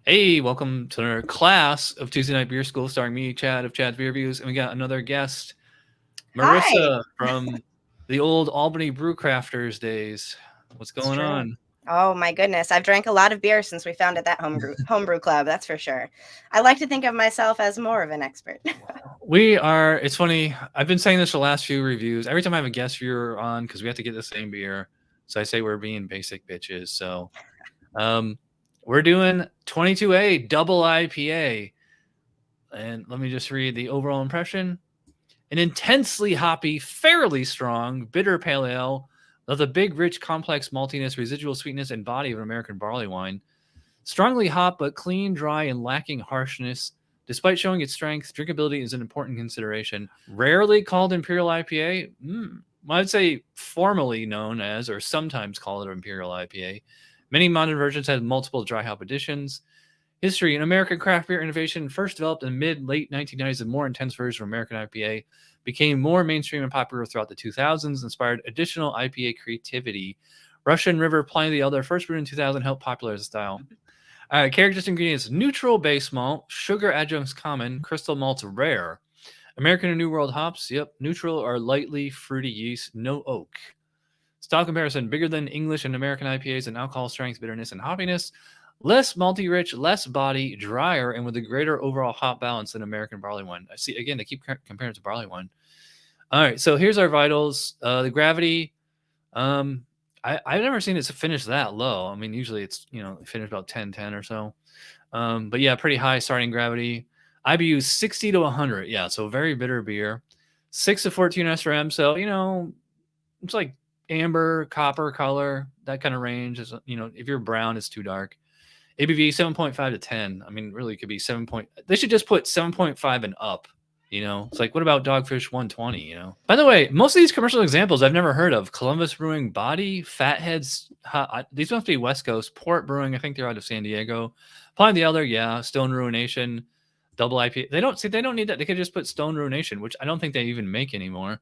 Hey, welcome to our class of Tuesday Night Beer School, starring me, Chad of Chad's Beer Reviews, and we got another guest, Hi. Marissa from the old Albany Brew Crafters days. What's It's going true. on? Oh my goodness. I've drank a lot of beer since we founded that homebrew club, that's for sure. I like to think of myself as more of an expert. We are. It's funny. I've been saying this the last few reviews. Every time I have a guest viewer on, because we have to get the same beer, so I say we're being basic bitches. So, um, we're doing 22A Double IPA, and let me just read the overall impression. An intensely hoppy, fairly strong, bitter pale ale of the big, rich, complex maltiness, residual sweetness, and body of an American barley wine. Strongly hot, but clean, dry, and lacking harshness. Despite showing its strength, drinkability is an important consideration. Rarely called Imperial IPA, I'd say formally known as, or sometimes called it Imperial IPA. Many modern versions have multiple dry hop additions. History: in American craft beer innovation, first developed in mid-late 1990s, a more intense version of American IPA became more mainstream and popular throughout the 2000s, inspired additional IPA creativity. Russian River Pliny the Elder, first brewed in 2000, helped popularize the style. Characteristic ingredients: neutral base malt, sugar adjuncts common, crystal malts rare. American and New World hops, yep, neutral or lightly fruity yeast, no oak. Style comparison: bigger than English and American IPAs in alcohol strength, bitterness, and hoppiness. Less malty rich, less body, drier, and with a greater overall hop balance than American barley wine. I see, again, they keep comparing it to barley wine. All right, so here's our vitals. The gravity, I've never seen it finish that low. I mean, usually it's, finished about 10 or so. But yeah, pretty high starting gravity. IBU 60 to 100. Yeah, so very bitter beer. 6 to 14 SRM. So, it's like amber, copper color, that kind of range. Is, if you're brown, it's too dark. ABV 7.5 to 10. I mean, really, it could be 7. They should just put 7.5 and up. It's like, what about Dogfish 120? By the way, most of these commercial examples I've never heard of. Columbus Brewing, Body, Fatheads. These must be West Coast. Port Brewing, I think they're out of San Diego. Pliny the Elder, yeah. Stone Ruination, Double IPA. They don't need that. They could just put Stone Ruination, which I don't think they even make anymore.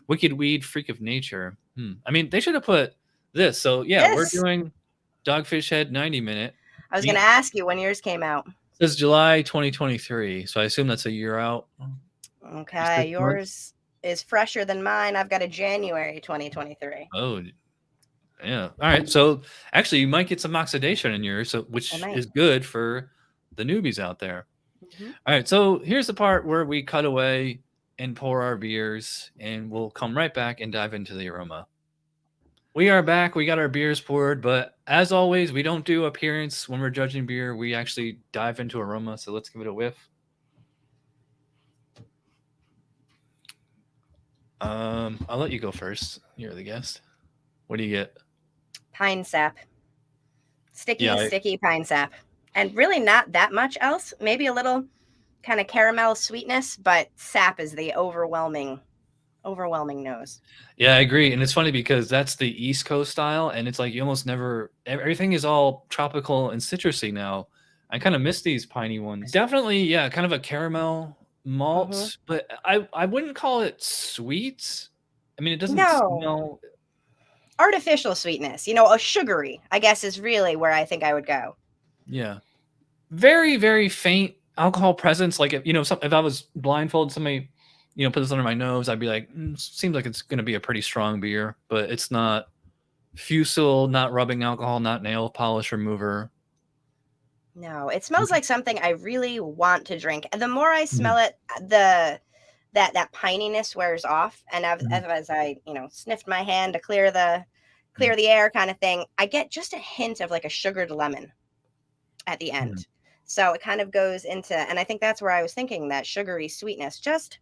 Wicked Weed, Freak of Nature. I mean, they should have put this. So yeah, we're This, doing Dogfish Head 90-minute. I was going to ask you when yours came out. It says July 2023, so I assume that's a year out. Okay, yours is fresher than mine. I've got a January 2023. Oh, yeah. All right. So actually, you might get some oxidation in yours, which is good for the newbies out there. Mm-hmm. All right. So here's the part where we cut away and pour our beers, and we'll come right back and dive into the aroma. We are back. We got our beers poured, but as always, we don't do appearance when we're judging beer. We actually dive into aroma. So let's give it a whiff. I'll let you go first. You're the guest. What do you get? Pine sap. Sticky pine sap. And really not that much else. Maybe a little kind of caramel sweetness, but sap is the overwhelming nose. Yeah, I agree. And it's funny because that's the East Coast style, and it's like you almost never everything is all tropical and citrusy now. I kind of miss these piney ones. Definitely, yeah, kind of a caramel malt, but I wouldn't call it sweet. I mean, it doesn't smell artificial sweetness, a sugary, I guess, is really where I think I would go. Yeah. Very, very faint alcohol presence. Like if I was blindfolded, somebody put this under my nose, I'd be like, seems like it's going to be a pretty strong beer, but it's not fusel, not rubbing alcohol, not nail polish remover. No, it smells like something I really want to drink. And the more I smell it, that pininess wears off. And as I, sniffed my hand to clear the air kind of thing, I get just a hint of like a sugared lemon at the end. So it kind of goes into, and I think that's where I was thinking, that sugary sweetness, just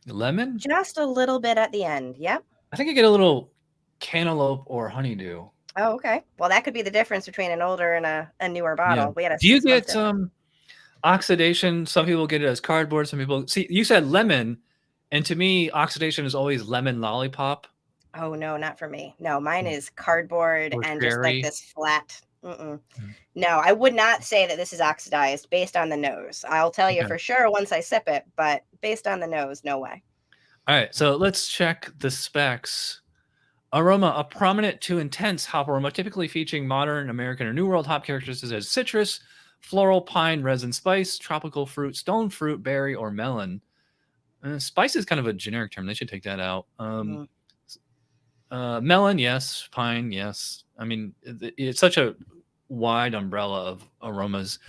lemon, just a little bit at the end. Yep. I think I get a little cantaloupe or honeydew. Oh, okay. Well, that could be the difference between an older and a newer bottle. Yeah. Do you get oxidation? Some people get it as cardboard. Some people see. You said lemon, and to me, oxidation is always lemon lollipop. Oh no, not for me. No, mine is cardboard or and cherry. Just like this flat. No, I would not say that this is oxidized based on the nose. I'll tell you for sure once I sip it, but based on the nose, no way. All right, so let's check the specs. Aroma: a prominent to intense hop aroma, typically featuring modern American or New World hop characteristics as citrus, floral, pine, resin, spice, tropical fruit, stone fruit, berry, or melon. Spice is kind of a generic term. They should take that out. Melon, yes. Pine, yes. I mean, it's such a wide umbrella of aromas.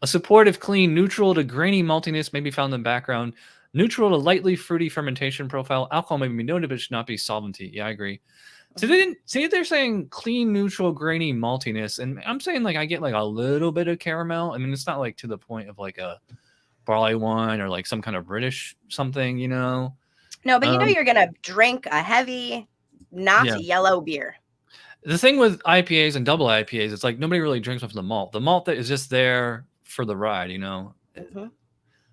A supportive, clean, neutral to grainy maltiness may be found in the background. Neutral to lightly fruity fermentation profile. Alcohol may be noted, but it should not be solventy. Yeah, I agree. So they didn't see. They're saying clean, neutral, grainy maltiness, and I'm saying like I get like a little bit of caramel. I mean, it's not like to the point of like a barley wine or like some kind of British something, you know. No, but you know you're gonna drink a heavy, not yellow beer. The thing with IPAs and double IPAs, it's like nobody really drinks off the malt. The malt that is just there for the ride, you know.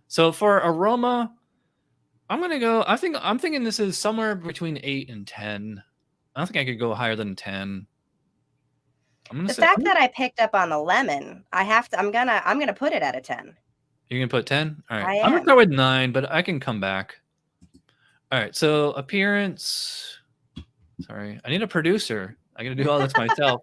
So for aroma, I'm gonna go. I'm thinking this is somewhere between 8 and 10. I don't think I could go higher than 10. The fact that I picked up on the lemon, I'm gonna put it at a 10. You're gonna put 10? All right. I'm gonna start with 9, but I can come back. All right. So appearance. Sorry, I need a producer. I gotta do all this myself.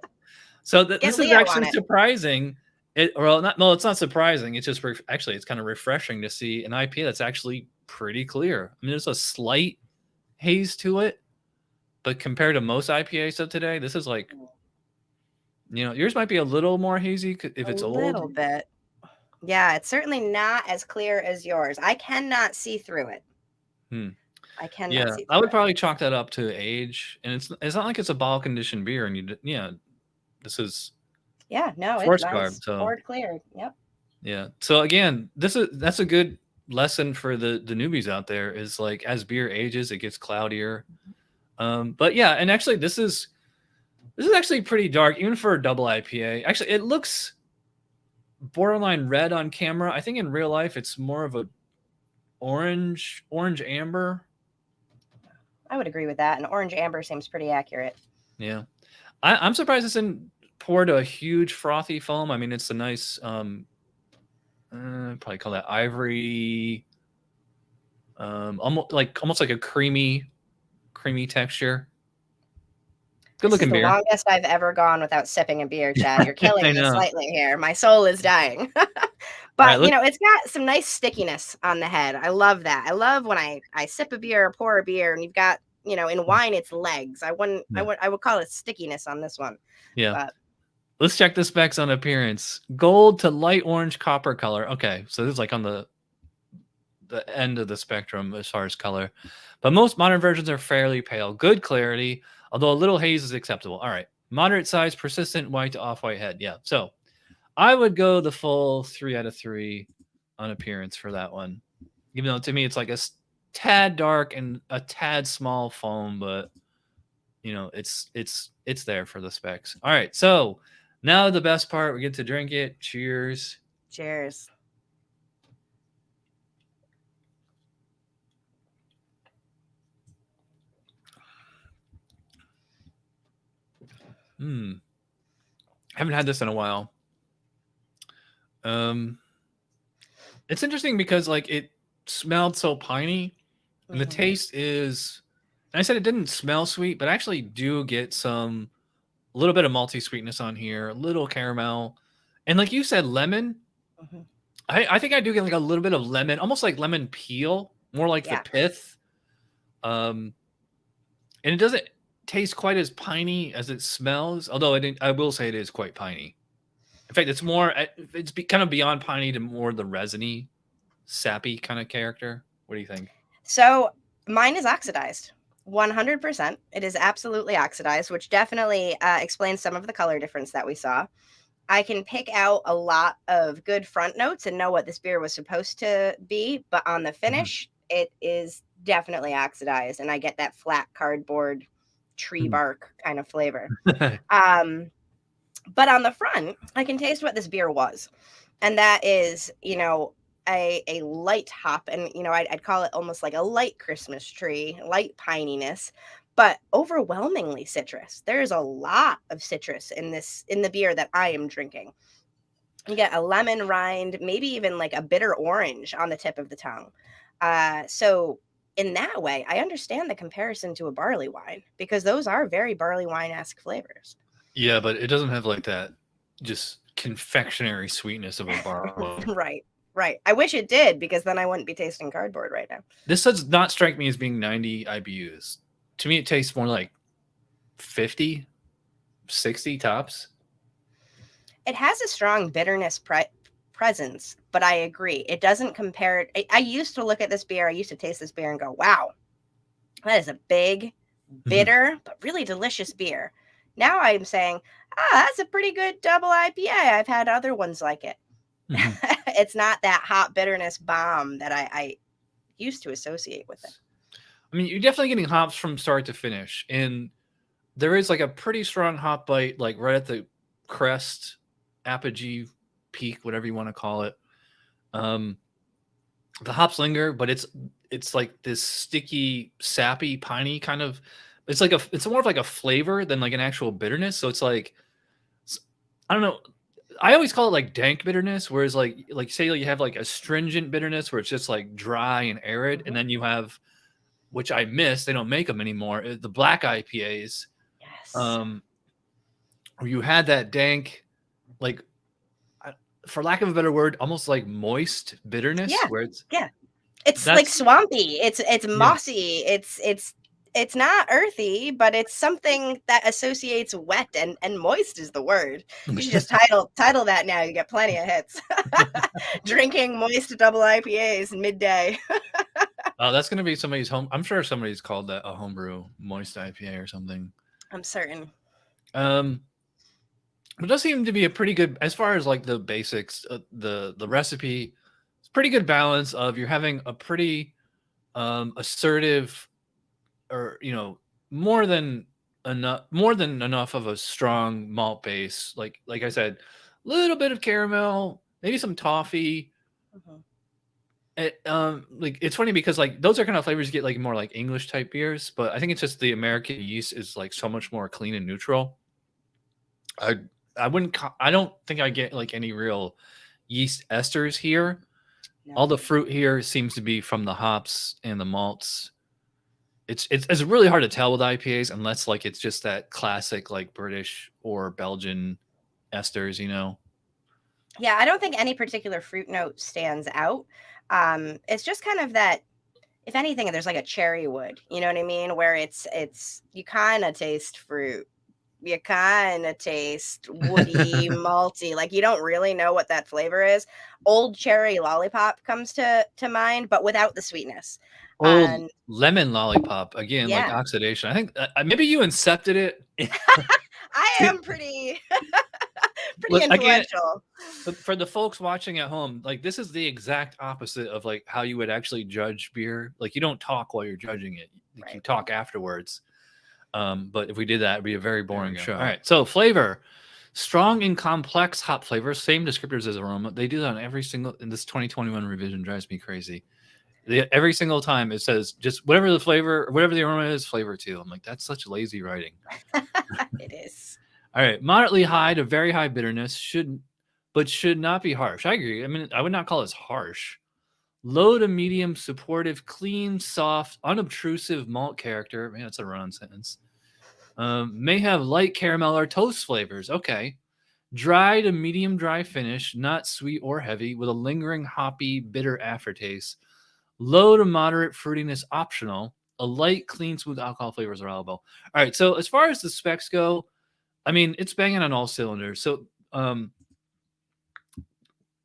So this is actually surprising. It's not surprising. It's just actually it's kind of refreshing to see an IPA that's actually pretty clear. I mean, there's a slight haze to it, but compared to most IPAs of today, this is like, you know, yours might be a little more hazy if it's old. A little bit. Yeah, it's certainly not as clear as yours. I cannot see through it. I cannot see through I would probably chalk that up to age. And it's not like it's a bottle conditioned beer. And this is it's nice. Poured clear. Yep. Yeah. So again, that's a good lesson for the newbies out there is like as beer ages, it gets cloudier. But yeah, and actually this is actually pretty dark, even for a double IPA. Actually, it looks borderline red on camera. I think in real life it's more of a orange amber. I would agree with that. And orange amber seems pretty accurate. Yeah. I'm surprised it's in poured a huge frothy foam. I mean, it's a nice probably call that ivory, almost like a creamy texture. Good looking beer. The longest I've ever gone without sipping a beer, Chad. You're killing me slightly here. My soul is dying. But it's got some nice stickiness on the head. I love that. I love when I sip a beer or pour a beer, and you've got in wine it's legs. I would call it stickiness on this one. Yeah. But let's check the specs on appearance. Gold to light orange copper color. Okay, so this is like on the end of the spectrum as far as color. But most modern versions are fairly pale. Good clarity, although a little haze is acceptable. All right. Moderate size, persistent white to off-white head. Yeah. So I would go the full 3 out of 3 on appearance for that one. Even though to me it's like a tad dark and a tad small foam, but it's there for the specs. All right. So now the best part, we get to drink it. Cheers. Cheers. Haven't had this in a while. It's interesting because like it smelled so piney, and the taste is. And I said it didn't smell sweet, but I actually do get a little bit of malty sweetness on here, a little caramel, and like you said, lemon. I think I do get like a little bit of lemon, almost like lemon peel, more like the pith. And it doesn't taste quite as piney as it smells, although I will say it is quite piney. In fact, it's kind of beyond piney to more the resiny, sappy kind of character. What do you think? So mine is oxidized. 100%. It is absolutely oxidized, which definitely explains some of the color difference that we saw. I can pick out a lot of good front notes and know what this beer was supposed to be, but on the finish, it is definitely oxidized, and I get that flat cardboard tree bark kind of flavor. But on the front, I can taste what this beer was, and that is, a light hop, and I'd call it almost like a light Christmas tree, light pininess, but overwhelmingly citrus. There's a lot of citrus in the beer that I am drinking. You get a lemon rind, maybe even like a bitter orange on the tip of the tongue. So in that way, I understand the comparison to a barley wine, because those are very barley wine-esque flavors. Yeah, but it doesn't have like that just confectionery sweetness of a barley. Right. Right. I wish it did, because then I wouldn't be tasting cardboard right now. This does not strike me as being 90 IBUs. To me, it tastes more like 50, 60 tops. It has a strong bitterness presence, but I agree. It doesn't compare. I used to look at this beer. I used to taste this beer and go, wow, that is a big, bitter, but really delicious beer. Now I'm saying, that's a pretty good double IPA. I've had other ones like it. It's not that hot bitterness bomb that I used to associate with it. I mean, you're definitely getting hops from start to finish, and there is like a pretty strong hop bite, like right at the crest, apogee, peak, whatever you want to call it. The hops linger, but it's like this sticky, sappy, piney kind of. It's more of like a flavor than like an actual bitterness. So it's like, I don't know. I always call it like dank bitterness, whereas like say you have like astringent bitterness where it's just like dry and arid, and then you have, which I miss, they don't make them anymore, the black IPAs. Yes. Where you had that dank, like, for lack of a better word, almost like moist bitterness. Yeah. Where it's like swampy. It's mossy. Yeah. It's not earthy, but it's something that associates wet and moist is the word. You should just title that now. You get plenty of hits. Drinking moist double IPAs midday. Oh, that's gonna be somebody's home. I'm sure somebody's called that a homebrew moist IPA or something. I'm certain. It does seem to be a pretty good, as far as like the basics, the recipe. It's pretty good balance of you're having a pretty assertive, or more than enough of a strong malt base. Like I said, a little bit of caramel, maybe some toffee. It's funny because like those are kind of flavors you get like more like English type beers, but I think it's just the American yeast is like so much more clean and neutral. I don't think I get like any real yeast esters here. No. All the fruit here seems to be from the hops and the malts. It's really hard to tell with IPAs unless like it's just that classic like British or Belgian esters, Yeah, I don't think any particular fruit note stands out. It's just kind of that, if anything, there's like a cherry wood, you know what I mean? Where it's you kind of taste fruit. You kind of taste woody, malty. Like you don't really know what that flavor is. Old cherry lollipop comes to mind, but without the sweetness. Old lemon lollipop, again, yeah. Like oxidation. I think maybe you incepted it. I am pretty influential. Again, for the folks watching at home, like this is the exact opposite of like how you would actually judge beer. Like you don't talk while you're judging it. Right. You talk afterwards. But if we did that, it'd be a very boring show. All right. So flavor, strong and complex hop flavors, same descriptors as aroma. They do that on every single, in this 2021 revision drives me crazy. Every single time it says just whatever the flavor, whatever the aroma is, flavor too. I'm like, that's such lazy writing. It is. All right. Moderately high to very high bitterness should not be harsh. I agree. I mean, I would not call this harsh. Low to medium, supportive, clean, soft, unobtrusive malt character. Man, that's a run-on sentence. May have light caramel or toast flavors. Okay. Dry to medium dry finish, not sweet or heavy, with a lingering hoppy, bitter aftertaste. Low to moderate fruitiness optional. A light, clean, smooth alcohol flavors are allowable. All right. So as far as the specs go, I mean, it's banging on all cylinders. So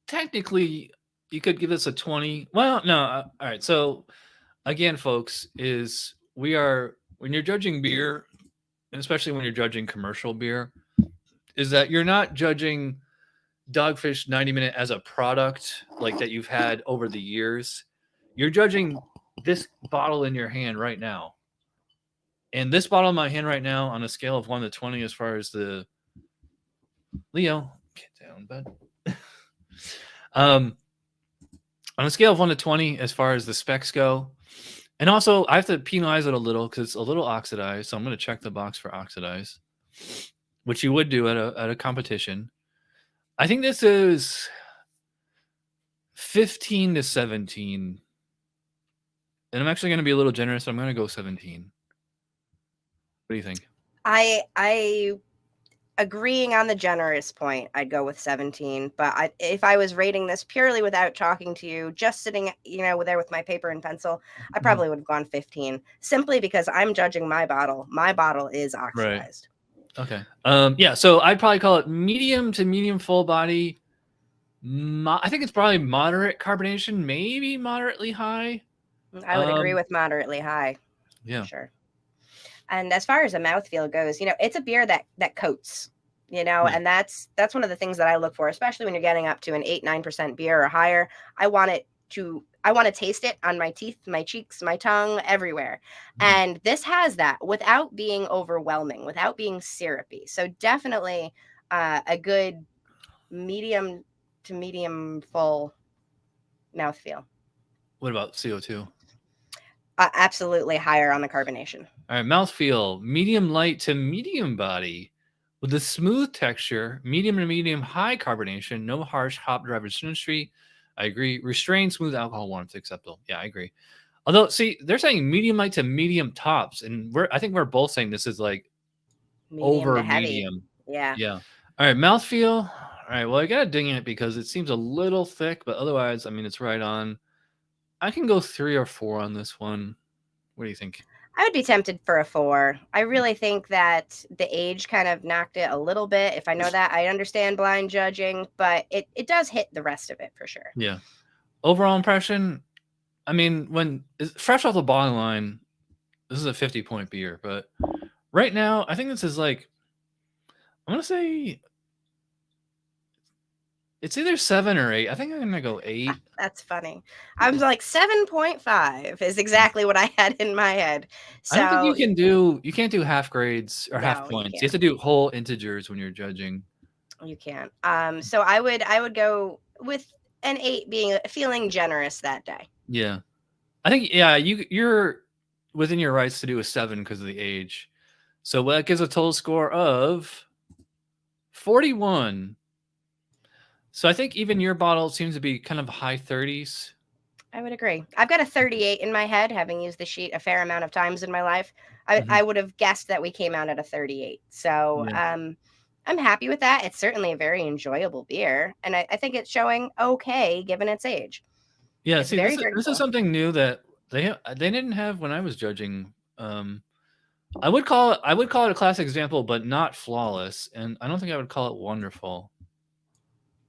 technically, you could give this a 20. Well, no. All right. So again, folks, when you're judging beer, and especially when you're judging commercial beer, is that you're not judging Dogfish 90 Minute as a product like that you've had over the years. You're judging this bottle in your hand right now. And this bottle in my hand right now on a scale of 1 to 20 as far as the Leo, get down, bud. On a scale of 1 to 20 as far as the specs go. And also I have to penalize it a little because it's a little oxidized. So I'm going to check the box for oxidized, which you would do at a competition. I think this is 15 to 17. And I'm actually going to be a little generous. So I'm going to go 17. What do you think? I agreeing on the generous point, I'd go with 17. But if I was rating this purely without talking to you, just sitting, there with my paper and pencil, I probably would have gone 15, simply because I'm judging my bottle. My bottle is oxidized. Okay. Yeah. So I'd probably call it medium to medium full body. I think it's probably moderate carbonation, maybe moderately high. I would agree with moderately high. Yeah. Sure. And as far as a mouthfeel goes, it's a beer that coats, and that's one of the things that I look for, especially when you're getting up to an 8-9% beer or higher. I want to taste it on my teeth, my cheeks, my tongue, everywhere. And this has that without being overwhelming, without being syrupy. So definitely a good medium to medium full mouthfeel. What about CO2? Absolutely higher on the carbonation. All right, mouthfeel, medium light to medium body with a smooth texture, medium to medium high carbonation, no harsh hop driven synastry. I agree. Restrained smooth alcohol warmth acceptable. Yeah, I agree. Although, see, they're saying medium light to medium tops, and I think we're both saying this is like medium over to heavy. medium. Yeah. Yeah. All right, mouthfeel. All right, well, I gotta ding it because it seems a little thick, but otherwise, I mean, it's right on. I can go 3 or 4 on this one. What do you think? I would be tempted for a 4. I really think that the age kind of knocked it a little bit. If I know that, I understand blind judging, but it does hit the rest of it for sure. Yeah. Overall impression, I mean, when fresh off the bottom line, this is a 50-point beer, but right now, I think this is like, I'm going to say it's either 7 or 8. I think I'm going to go 8. That's funny. I was like 7.5 is exactly what I had in my head. So I don't think you can't do half grades or half points. You have to do whole integers when you're judging. You can't. So I would go with an 8 feeling generous that day. Yeah. I think, yeah, you're within your rights to do a 7 because of the age. So that gives a total score of 41. So I think even your bottle seems to be kind of high 30s. I would agree. I've got a 38 in my head, having used the sheet a fair amount of times in my life. I would have guessed that we came out at a 38. So I'm happy with that. It's certainly a very enjoyable beer, and I think it's showing okay given its age. Yeah, see, this is something new that they didn't have when I was judging. I would call it a classic example, but not flawless, and I don't think I would call it wonderful.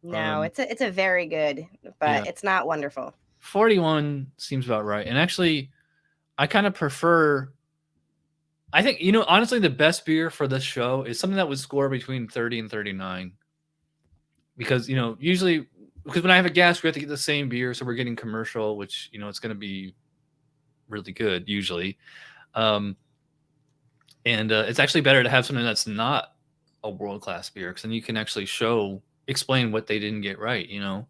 No, it's a very good, but it's not wonderful. 41 seems about right. And actually, I kind of prefer, I think, honestly, the best beer for this show is something that would score between 30 and 39. Because, usually, because when I have a guest, we have to get the same beer. So we're getting commercial, which, it's going to be really good, usually. And it's actually better to have something that's not a world-class beer, because then you can actually explain what they didn't get right, All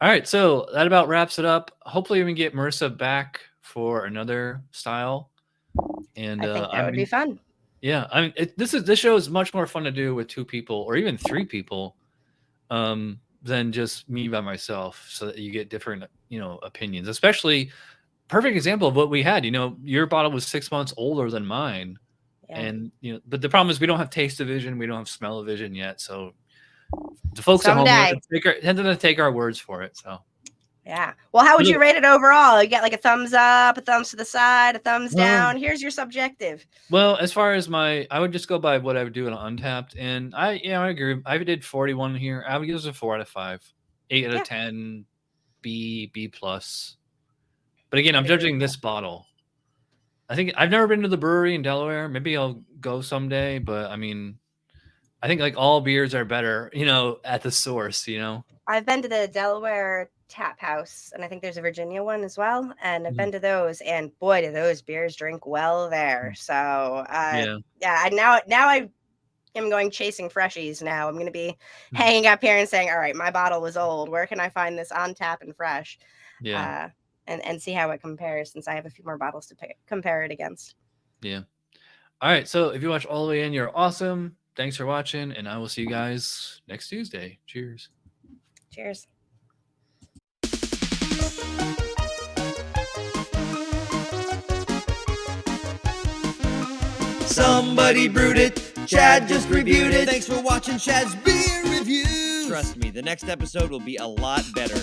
right, so that about wraps it up. Hopefully we can get Marissa back for another style. And I think that would be fun. Yeah, I mean, this show is much more fun to do with 2 people or even 3 people than just me by myself, so that you get different, opinions. Especially, perfect example of what we had. Your bottle was 6 months older than mine. Yeah. And but the problem is we don't have taste division, we don't have smell division yet, so the folks at home tend to take our words for it. So yeah. Well, how would you rate it overall? You get like a thumbs up, a thumbs to the side, a thumbs down. Here's your subjective. Well, as far as I would just go by what I would do on Untapped, and I agree. I did 41 here. I would give this a 4 out of 5, 8 out of 10, B plus. But again, I'm judging this bottle. I think I've never been to the brewery in Delaware. Maybe I'll go someday, but I mean, I think like all beers are better, at the source, I've been to the Delaware Tap House, and I think there's a Virginia one as well. And I've been to those, and boy, do those beers drink well there. So now I am going chasing freshies now. I'm going to be hanging up here and saying, all right, my bottle was old. Where can I find this on tap and fresh? Yeah. And see how it compares, since I have a few more bottles to compare it against. Yeah. All right. So if you watch all the way in, you're awesome. Thanks for watching, and I will see you guys next Tuesday. Cheers. Cheers. Somebody brewed it. Chad just reviewed it. Thanks for watching Chad's beer reviews. Trust me, the next episode will be a lot better.